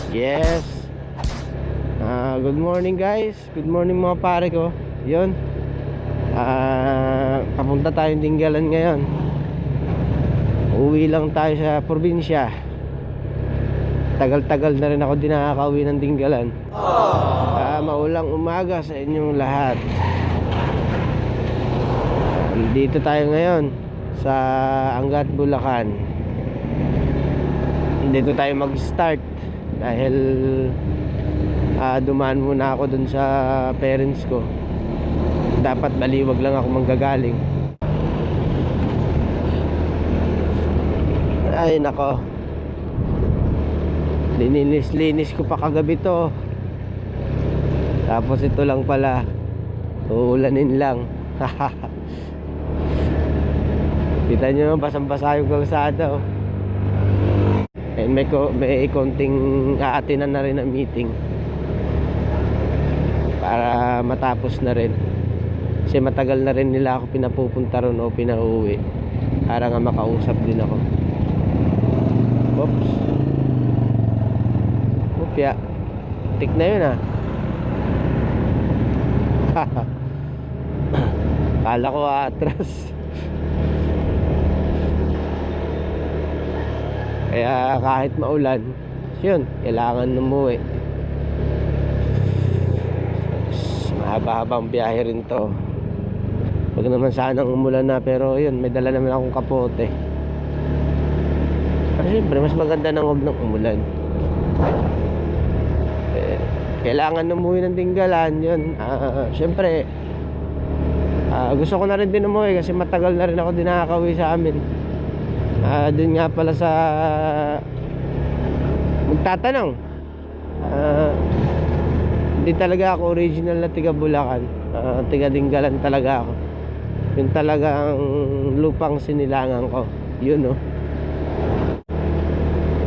Yes. Good morning guys. Good morning mga pare ko. Yun. Papunta tayong Dingalan ngayon. Uwi lang tayo sa probinsya. Tagal-tagal na rin ako di nakakauwi ng Dingalan. Maulang umaga sa inyong lahat. Dito tayo ngayon sa Angat, Bulacan. Dito tayo mag-start dahil dumaan muna ako dun sa parents ko. Dapat baliwag lang ako manggagaling. Ay nako, linis ko pa kagabi to. Tapos ito lang pala, uulanin lang. Kita nyo, basang-basa yung kalsada oh. And may konting aatinan na rin na meeting para matapos na rin. Kasi matagal na rin nila ako pinapupunta ron o pinauwi para nga makausap din ako. Oops. Upya. Tik na yun Kala ko atras. Kaya kahit maulan, yun, kailangan umuwi. Mahaba-habang biyahe rin to. Huwag naman sanang umulan na, pero yun, may dala naman akong kapote. Pero siyempre, mas maganda nang huwag nang umulan. Kailangan umuwi ng Dingalan, yun. Siyempre, gusto ko na rin din umuwi kasi matagal na rin ako din nakakauwi sa amin. Dun nga pala sa magtatanong, hindi talaga ako original na tiga Bulacan. Tiga Dingalan talaga ako. Yun talaga ang lupang sinilangan ko. Yun no.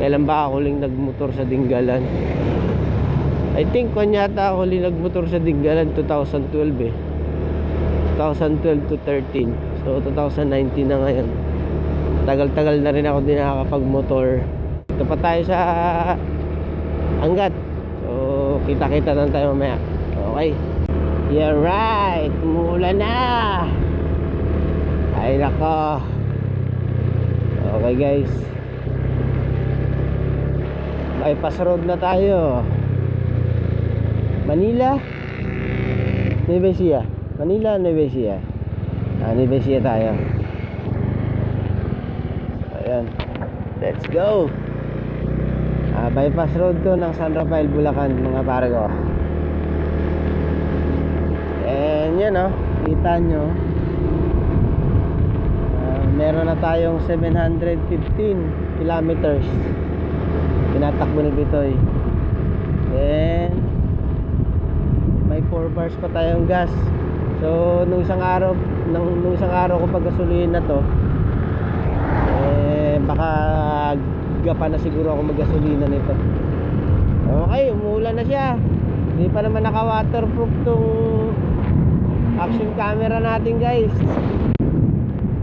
Kailan ba ako huling nagmotor sa Dingalan? I think yata ako huling nagmotor sa Dingalan 2012 eh. 2012 to 13. So 2019 na ngayon. Tagal-tagal na rin ako din nakakapag-motor. Ito pa tayo sa Angat. So kita-kita lang tayo mamaya. Okay. Yeah right. Umuulan na. Ay nako. Okay guys, bypass road na tayo. Manila Nueva Ecija. Manila Nueva Ecija. Nueva Ecija tayo. Ayan. Let's go. Bypass road to ng San Rafael, Bulacan mga pare ko. And yan oh, kita nyo, meron na tayong 715 kilometers tinatakbo ni Bitoy. Then may 4 bars pa tayong gas. So nung isang araw ko pag gasolina na to, baka gapa na siguro ako maggasolina nito. Okay, umuulan na siya. Hindi pa naman naka waterproof tong action camera natin guys.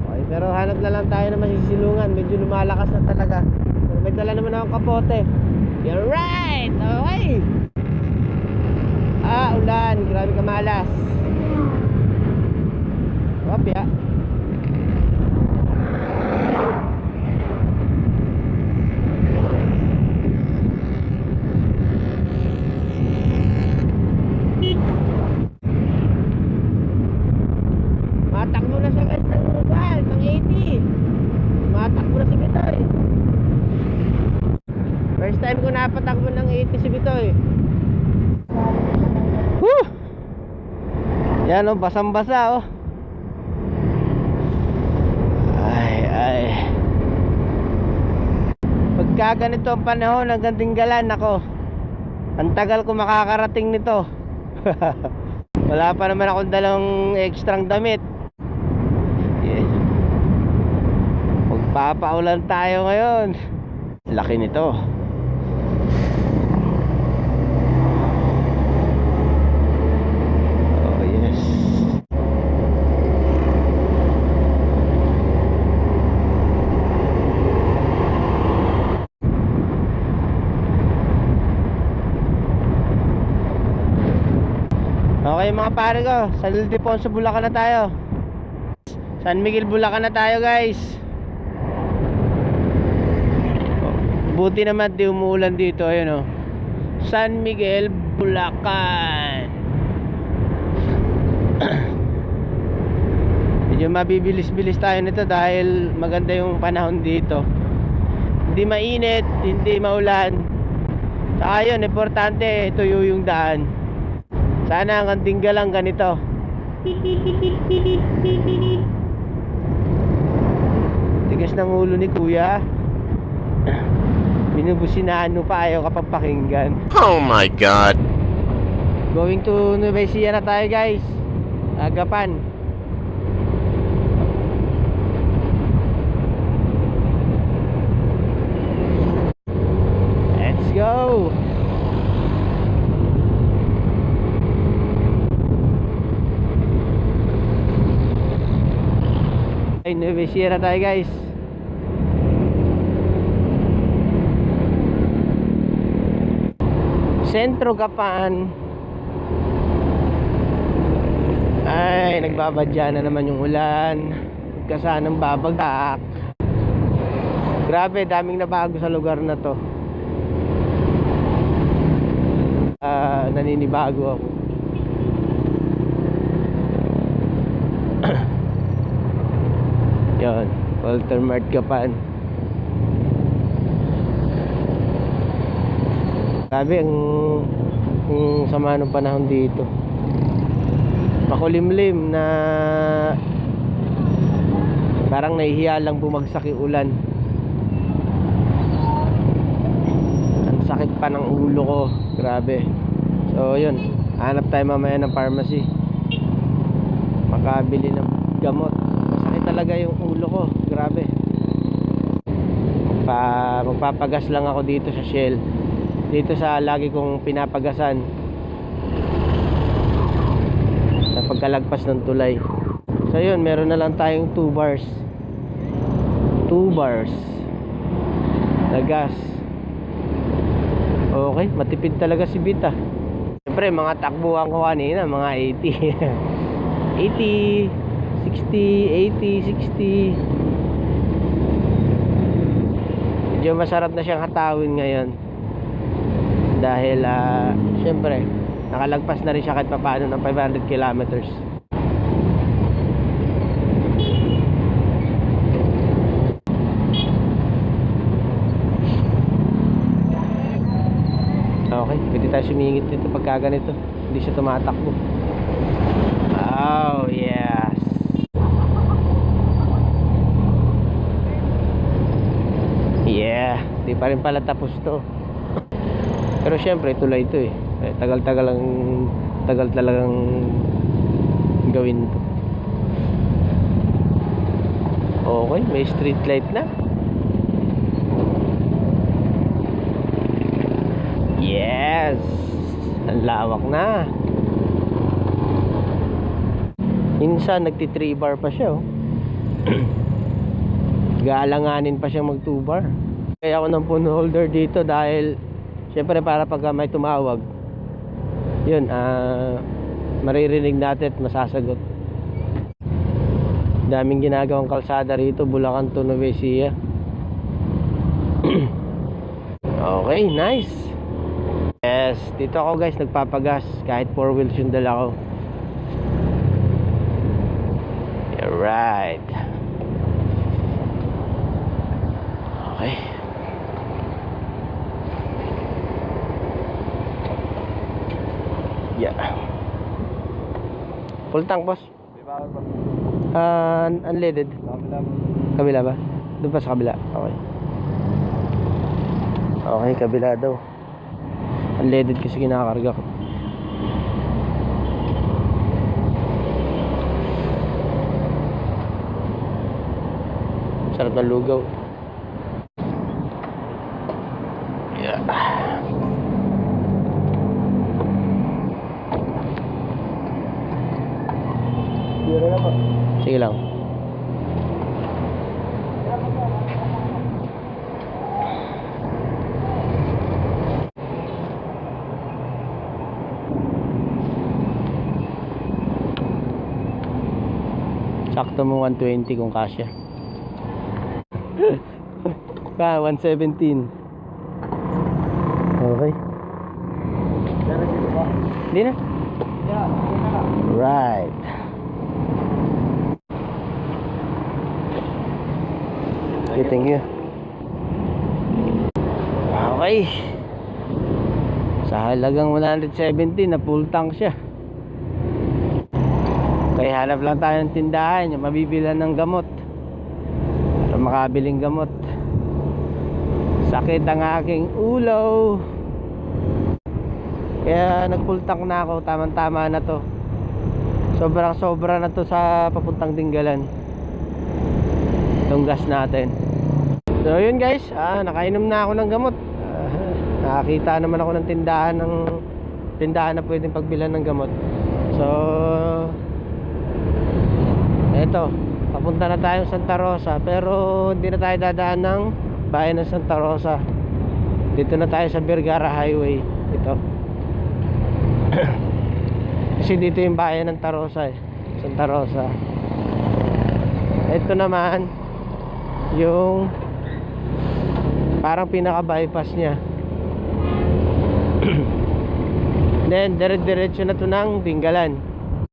Okay, pero hanap na lang tayo na masisilungan. Medyo lumalakas na talaga. Pero may dala naman akong kapote. You're right. Okay. Ulan, grabe kamalas. Wapya. Matakbo na siya guys ng 80. Matakbo na si Bitoy. First time ko napatakbo ng 80 si Bitoy. Woo! Yan o, basang-basa o. Ay. Pagka ganito ang panahon ng Dingalan, ako, ang tagal ko makakarating nito. Wala pa naman akong dalang ekstrang damit. Magpapaulan tayo ngayon. Laki nito. Oh yes. Okay mga pare ko, San Ildefonso, Bulacan na tayo. San Miguel, Bulacan na tayo guys. Buti naman di umuulan dito. Ayun San Miguel, Bulacan. Medyo mabibilis-bilis tayo nito dahil maganda yung panahon dito. Hindi mainit, hindi maulan. Saka yun, importante tuyo yung daan. Sana ang Dingalan ganito. Tigas ng ulo ni kuya. Binubusinahan mo pa, ayaw kapag pakinggan. Oh my God. Going to Nueva Ecija na tayo guys. Agapan. Let's go. Ay, Nueva Ecija na tayo guys. Sentro Gapan. Ay, nagbabadya na naman yung ulan. Kasanang babagak. Grabe, daming nabago sa lugar na to. Naninibago ako. Yan, Walter Mart Gapan. Grabe ang sama ng panahon dito. Makulimlim na parang nahihiya lang bumagsak yung ulan. Ang sakit pa ng ulo ko. Grabe. So yun, hanap tayo mamaya ng pharmacy, makabili ng gamot. Masakit talaga yung ulo ko. Grabe. Magpapagas lang ako dito sa Shell. Dito sa lagi kong pinapagasan sa pagkalagpas ng tulay. So yun, meron na lang tayong 2 bars na gas. Okay, matipid talaga si Vita. Siyempre mga takbuhan ko kanina, mga 80 80, 60, 80, 60. Medyo masarap na siyang hatawin ngayon dahil siyempre nakalagpas na rin siya kahit papaano ng 500 kilometers. Okay, pwede tayo sumingit dito pagka ganito, hindi siya tumatakbo. Oh yes. Yeah, di pa rin pala tapos to. Pero syempre tulay ito tagal talagang gawin to. Okay, may street light na. Yes, ang lawak na. Minsan nagti 3 bar pa siya Gaalanganin pa siyang mag 2 bar. Kaya ako ng phone holder dito dahil syempre para pag may tumawag, yun, maririnig natin at masasagot. Daming ginagawang kalsada rito, Bulacan to Nueva Ecija. Okay, nice. Yes, dito ako guys nagpapagas kahit 4 wheels yung dala ko. Alright. Okay. Yeah. Full tank, boss. Unleaded. Kabila ba? Doon pa sa kabila. Okay. Okay, kabila daw. Unleaded kasi kinakarga ko. Sarap ng lugaw. Yeah. Sige lang. Sakto mo 120 kung kasya. Ka 117. Okay. Hindi na. Right. Okay, thank you. Okay. Sa halagang 117 na full tank siya. Kaya hanap lang tayo ng tindahan yung mabibilan ng gamot para makabiling gamot. Sakit ang aking ulo. Kaya nag full tank na ako. Tamang tama na to. Sobrang sobra na to sa papuntang Dingalan itong gas natin. So yun guys, nakainom na ako ng gamot. Nakakita naman ako ng tindahan na pwedeng pagbilan ng gamot. So eto, papunta na tayo sa Santa Rosa. Pero hindi na tayo dadaan ng bayan ng Santa Rosa. Dito na tayo sa Vergara Highway. Ito kasi dito yung bayan ng Tarosa Santa Rosa. Ito naman yung parang pinaka bypass nya. Then dire-diretso na to ng Dingalan.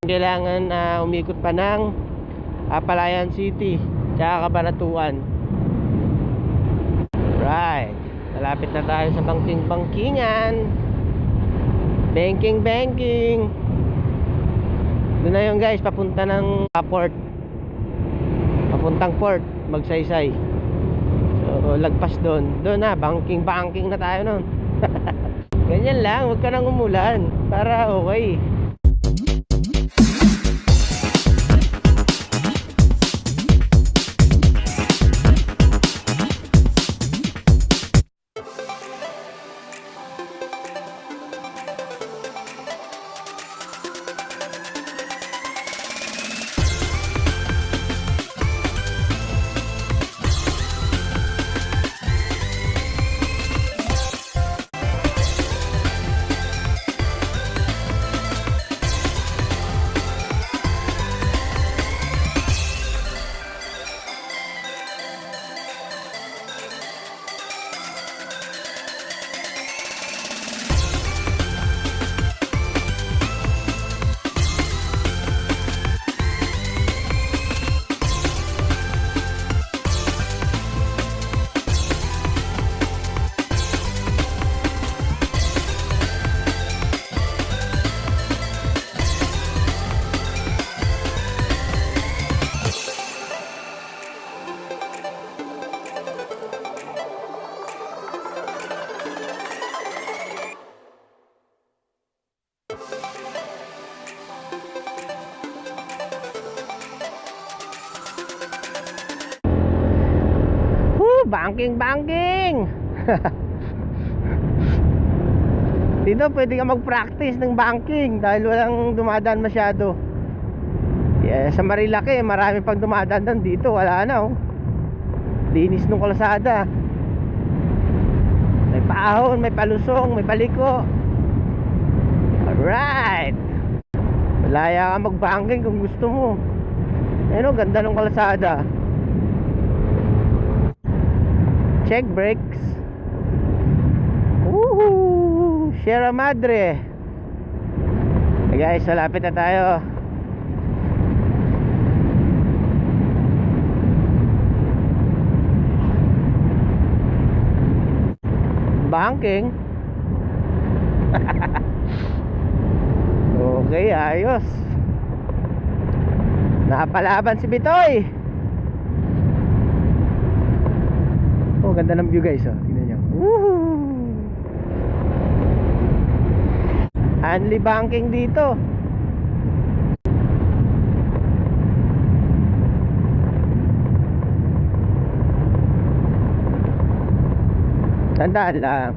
Kailangan umikot pa ng Palayan City tsaka Cabanatuan. Right. Malapit na tayo sa bangking-bangkingan. Banking. Doon na yun guys, papunta ng port. Papuntang port, Magsaysay. So lagpas doon. Doon na, banking na tayo nun. Ganyan lang, huwag ka nang umulan para okay. Banking dito pwede ka mag-practice ng banking dahil walang dumadaan masyado. Sa Marilaki marami pang dumadaan. Dito wala na linis ng kalsada. May paahon, may palusong, may paliko. Alright, malaya ka mag-banking kung gusto mo. Ganda ng kalsada. Check brakes. Woohoo! Sierra Madre. Hey guys, malapit na tayo. Banking. Okay, ayos. Napalaban si Bitoy. Ganda ng view guys, tingnan nyo. Woohoo! Only banking dito. Tandaan lang,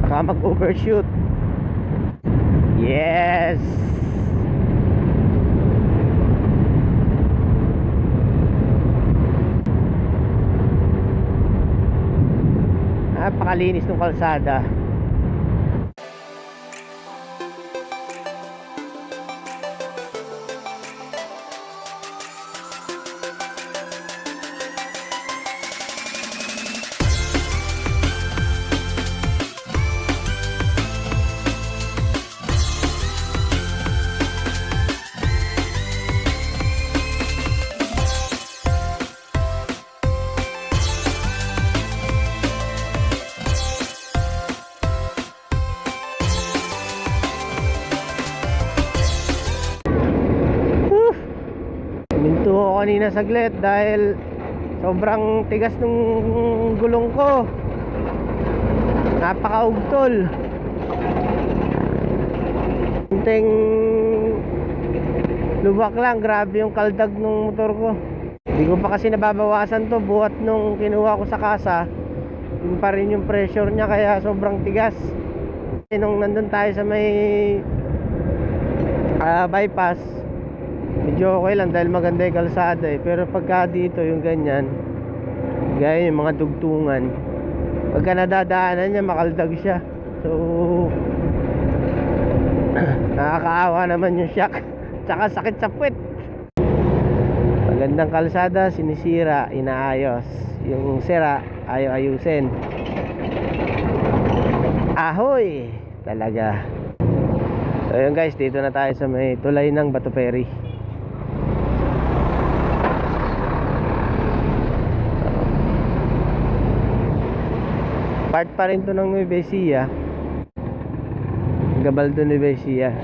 baka mag-overshoot. Yes. Napakalinis ng kalsada. kanina saglit dahil sobrang tigas ng gulong ko. Napakaugtol. Kunting lubak lang, grabe yung kaldag ng motor ko. Hindi ko pa kasi nababawasan to buhat nung kinuha ko sa kasa. Yun pa rin yung pressure niya kaya sobrang tigas. Nung nandun tayo sa may bypass, medyo okay lang dahil maganda yung kalsada eh. Pero pagka dito yung ganyan, gaya yung mga dugtungan, pagka nadadaanan niya makaldag siya. So nakakaawa naman yung shock. Tsaka sakit sa puwet. Magandang kalsada, sinisira, inaayos. Yung sira, ayaw ayusin. Ahoy! Talaga. So yun guys, dito na tayo sa may tulay ng Bato Ferry. Part pa rin to ng Nueva Ecija. Gabaldo Nueva Ecija.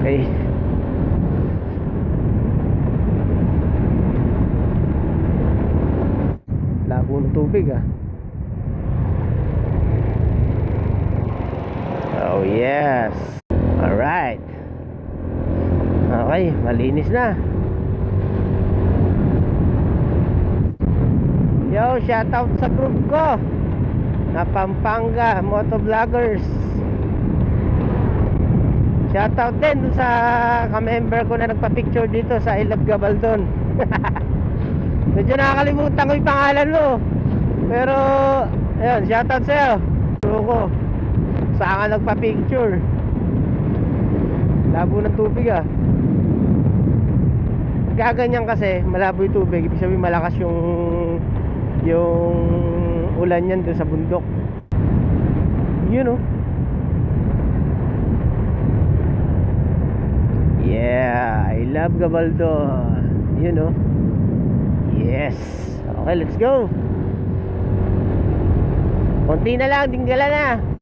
Okay. Labo ng tubig ah. Oh yes. Alright. Okay, malinis na. Yo, shoutout sa group ko na Pampanga Motovloggers. Shoutout din dun sa ka-member ko na nagpa-picture dito sa I Love Gabaldon. Medyo nakakalimutan ko yung pangalan mo. Pero, ayun, shoutout sa'yo. Group ko. Saan ka nagpa-picture? Labo ng tubig ah. Gaganyan kasi, malabo yung tubig. Ibig sabihin malakas yung ulan yan dun sa bundok. Yun oh. Yeah, I love Gabaldon. You know. Yes. Okay, let's go. Konti na lang, Dingalan na.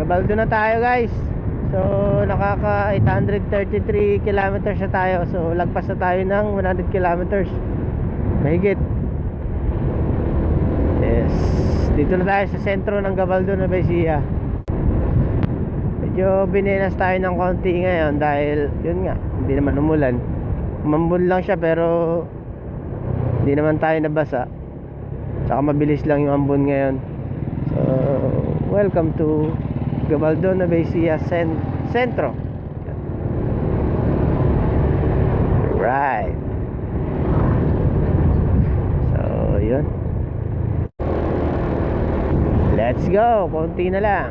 Gabaldo na tayo guys. So nakaka 833 kilometers na tayo. So lagpas na tayo ng 100 kilometers mahigit. Yes, dito na tayo sa sentro ng Gabaldo Nueva Ecija. Medyo binenas tayo ng konti ngayon dahil yun nga, hindi naman umulan. Umambon lang siya pero hindi naman tayo nabasa. Saka mabilis lang yung ambon ngayon. So welcome to Gabaldo Nueva Ecija Centro. Right. So yun. Let's go. Konti na lang.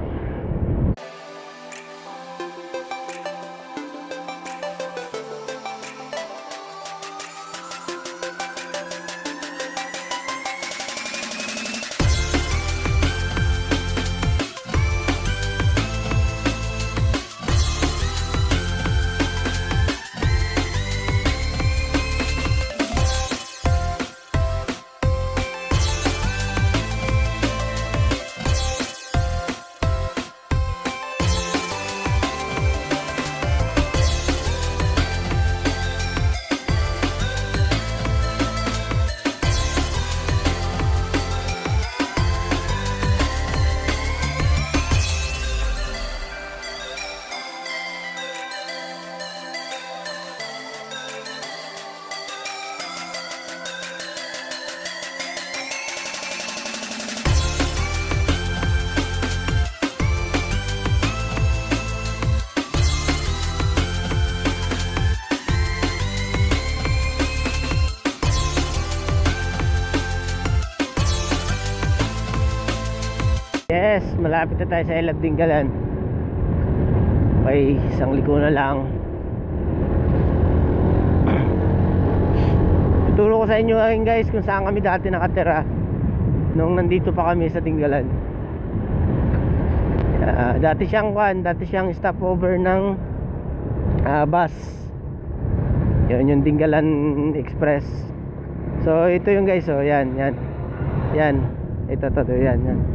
Yes, malapit na tayo sa Elab Dingalan. Okay, isang liko na lang. Tuturo ko sa inyo ngayon guys kung saan kami dati nakatira nung nandito pa kami sa Dingalan. Dati siyang stopover ng bus. Yun yung Dingalan Express. So ito yung guys, oh, yan. Ito, yan.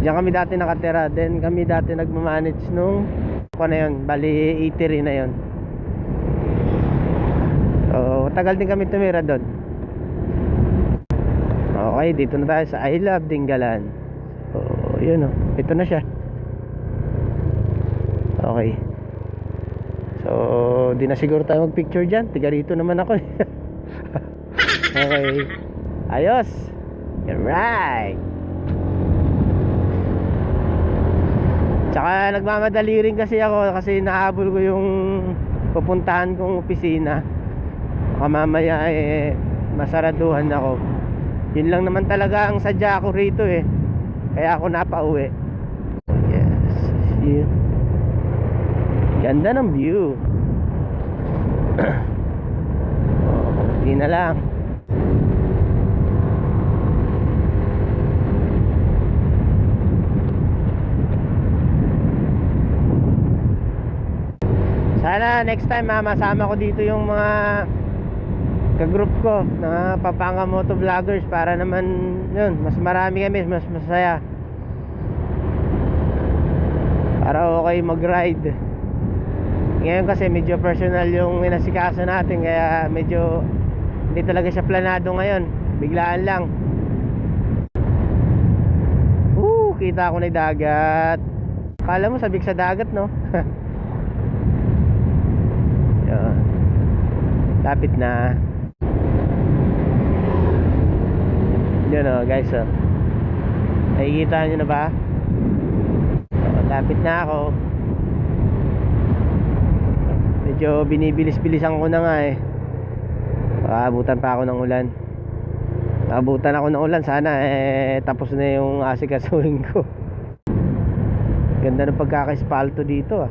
Diyan kami dati nakatira. Then kami dati nagmamanage nung ano na yun, bali eatery na yun. So tagal din kami tumira doon. Okay, dito na tayo sa I Love Dingalan. So yun, oh, ito na siya. Okay. So di na siguro tayo mag picture dyan. Tiga rito naman ako. Okay. Ayos. Alright. Tsaka nagmamadali rin kasi ako kasi nahabol ko yung pupuntahan kong opisina. Baka mamaya masaraduhan ako. Yun lang naman talaga ang sadya ko rito kaya ako napauwi. Yes. See? Ganda ng view. Hindi na lang. Sana next time masama ko dito yung mga ka-group ko na papanga motovloggers para naman yun, mas marami kami, mas masaya. Para okay mag-ride. Ngayon kasi medyo personal yung inasikaso natin kaya medyo hindi talaga siya planado ngayon. Biglaan lang. Kita ko na yung dagat. Kala mo sabik sa dagat, no? Yan. Lapit na. Yun, oh, guys, oh. Nakikita nyo na ba? Lapit na ako. Medyo binibilis-bilisan ko na nga Abutan pa ako ng ulan. Abutan ako ng ulan. Sana tapos na yung asikasuhin ko. Ganda ng pagkaka-espalto dito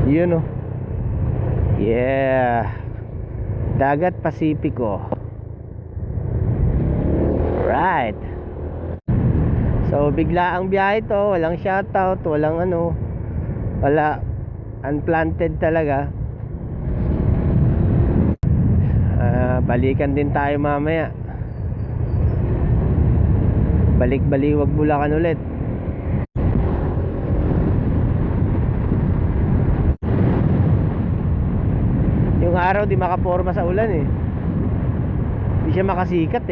Yun, oh. Yeah. Dagat Pasipiko. Right. So bigla ang biyahe to. Walang shoutout. Walang wala. Unplanted talaga. Balikan din tayo mamaya. Balik-baliwag Bulacan ulit. Yung araw di makaporma sa ulan di siya makasikat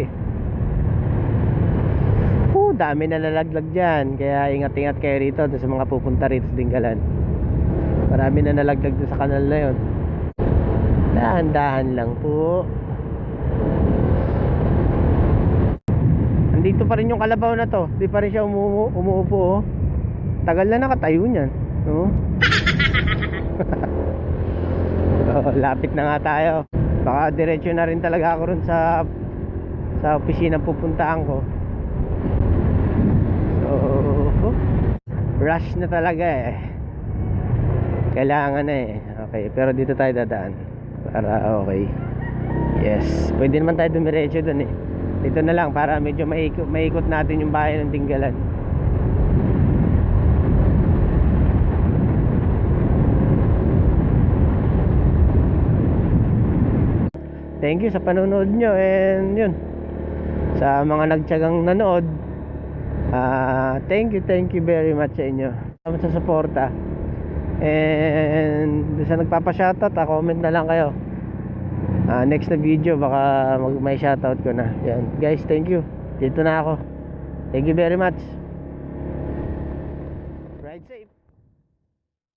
dami na nalaglag dyan. Kaya ingat-ingat kayo rito sa mga pupunta rito sa Dingalan. Marami na nalaglag sa kanal na yun. Dahan-dahan lang po. Nandito pa rin yung kalabaw na to. Di pa rin siya umuupo Tagal na nakatayo niyan, no? Lapit na nga tayo. Baka diretso na rin talaga ako ron sa opisina pupuntaan ko. So rush na talaga kailangan okay, pero dito tayo dadaan para okay. Yes, pwede naman tayo dumiretso dun dito na lang para medyo maikot natin yung bayan ng Dingalan. Thank you sa panonood nyo and yun, sa mga nagtiyagang nanood, thank you very much sa inyo. Salamat sa suporta. And sa nagpapa-shoutout, comment na lang kayo. Next na video baka may shoutout ko na. Yan. Guys, thank you. Dito na ako. Thank you very much.